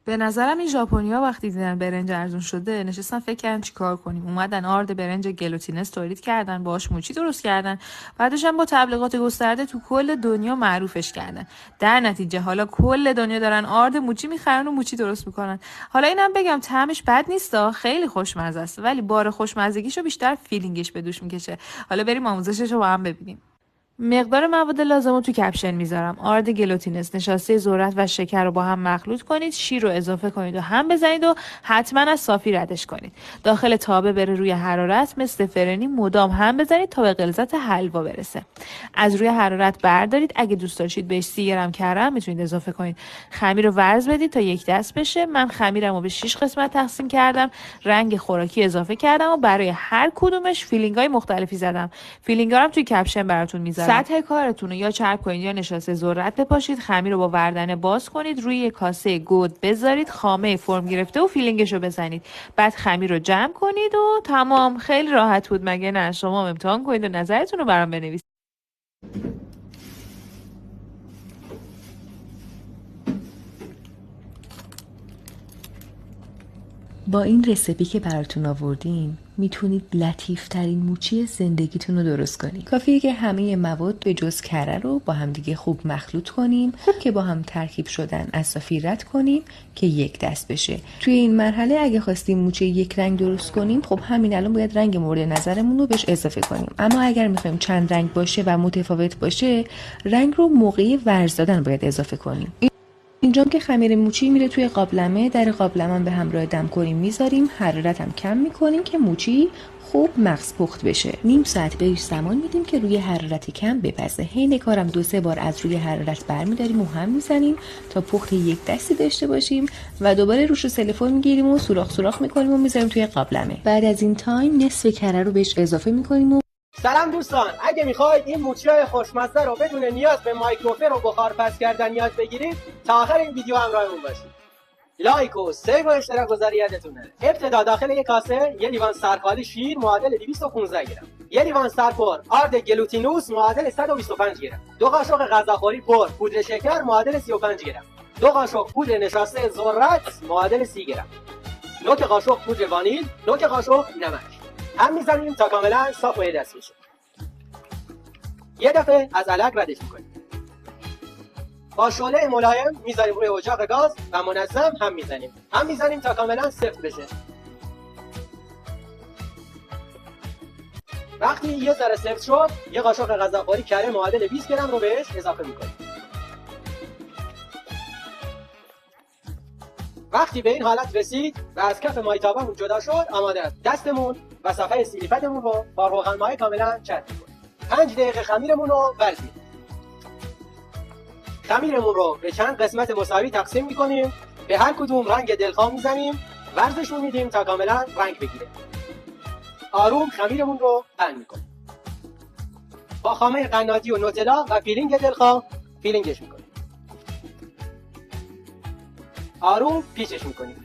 به نظرم این ژاپنی‌ها وقتی دیدن برنج ارزون شده نشستن فکر کردن چیکار کنیم. اومدن آرد برنج گلوتینس تولید کردن، باهاش موچی درست کردن، بعدش هم با تبلیغات گسترده تو کل دنیا معروفش کردن. در نتیجه حالا کل دنیا دارن آرد موچی میخرن و موچی درست میکنن. حالا اینم بگم طعمش بد نیستا، خیلی خوشمزه است، ولی بار خوشمزگیشو بیشتر فیلینگش به دوش میکشه. حالا بریم آموزششو با هم ببینیم. مقدار مواد لازم رو تو کپشن میذارم. آرد گلوتینس، نشاسته ذرت و شکر رو با هم مخلوط کنید، شیر رو اضافه کنید و هم بزنید و حتما از صافی ردش کنید. داخل تابه بره روی حرارت مثل فرنی مدام هم بزنید تا به غلظت حلوا برسه. از روی حرارت بردارید. اگه دوست داشتید بهش 30 گرم کرم میتونید اضافه کنید. خمیر رو ورز بدید تا یک دست بشه. من خمیرم رو به 6 قسمت تقسیم کردم. رنگ خوراکی اضافه کردم و برای هر کدومش فیلینگ‌های مختلفی زدم. فیلینگ‌ها رو توی کپشن براتون میذارم. سطح کارتون رو یا چرب کنید یا نشاسته ذرت بپاشید. خمیر رو با وردنه باز کنید، روی یک کاسه گود بذارید، خامه فرم گرفته و فیلینگش رو بزنید. بعد خمیر رو جمع کنید و تمام. خیلی راحت بود مگه نه؟ شما هم امتحان کنید و نظرتون رو برام بنویسید. با این رسیپی که براتون آوردیم میتونید لطیف ترین موچی زندگیتون رو درست کنید. کافیه که همه مواد به جز کره رو با هم دیگه خوب مخلوط کنیم، خوب که با هم ترکیب شدن از صافی رد کنیم که یک دست بشه. توی این مرحله اگه خواستیم موچی یک رنگ درست کنیم، خب همین الان باید رنگ مورد نظرمون رو بهش اضافه کنیم. اما اگر میخوایم چند رنگ باشه و متفاوت باشه، رنگ رو موقع ورز دادن باید اضافه کنیم. اینجا که خمیر موچی میره توی قابلمه، در قابلمه به همراه دمکنی میذاریم، حرارت هم کم میکنیم که موچی خوب مغز پخت بشه. نیم ساعت بهش زمان میدیم که روی حرارت کم بپزه. حین کارم 2-3 بار از روی حرارت برمیداریم و هم میزنیم تا پخت یک دستی داشته باشیم و دوباره روش رو سلفون میگیریم و سوراخ سوراخ میکنیم و میذاریم توی قابلمه. بعد از این تایم نصف کره رو بهش اضافه میکنیم و سلام دوستان، اگه میخواید این موچی‌های خوشمزه رو بدون نیاز به مایکروفر و بخار پس کردن یاد بگیرید، تا آخر این ویدیو همراهمون باشید. لایک و سیو و اشتراک گذاری یادتونه. ابتدا داخل یک کاسه یه لیوان سرخالی شیر معادل 215 گرم، یه لیوان سرپر آرد گلوتینوس معادل 125 گرم، 2 قاشق غذاخوری پر پودر شکر معادل 35 گرم، 2 قاشق پودر نشاسته ذرت معادل 30 گرم، نوک قاشق پودر وانیل، نوک قاشق نمک. هم میزنیم تا کاملا صاف و یه دست بشه. یه دفعه از علک ردش میکنیم. با شعله ملایم میذاریم روی اجاق گاز و منظم هم میزنیم تا کاملا سفت بشه. وقتی یه ذره سفت شد، یه قاشق غذاخوری کره معادل 20 گرم رو بهش اضافه میکنیم. وقتی به این حالت رسید و از کف مایتابمون جدا شد، آماده است. دستمون و صفحه سیلیفتمون رو با روغن مایع کاملا چرب می‌کنیم. 5 دقیقه خمیرمون رو ورزید. خمیرمون رو به چند قسمت مساوی تقسیم می‌کنیم. به هر کدوم رنگ دلخواه می‌زنیم. ورزشون میدیم تا کاملا رنگ بگیره. آروم خمیرمون رو پهن می‌کنیم. با خامه قنادی و نوتلا و فیلینگ دلخواه فیلینگش می‌کنیم. آروم پیچش می‌کنیم.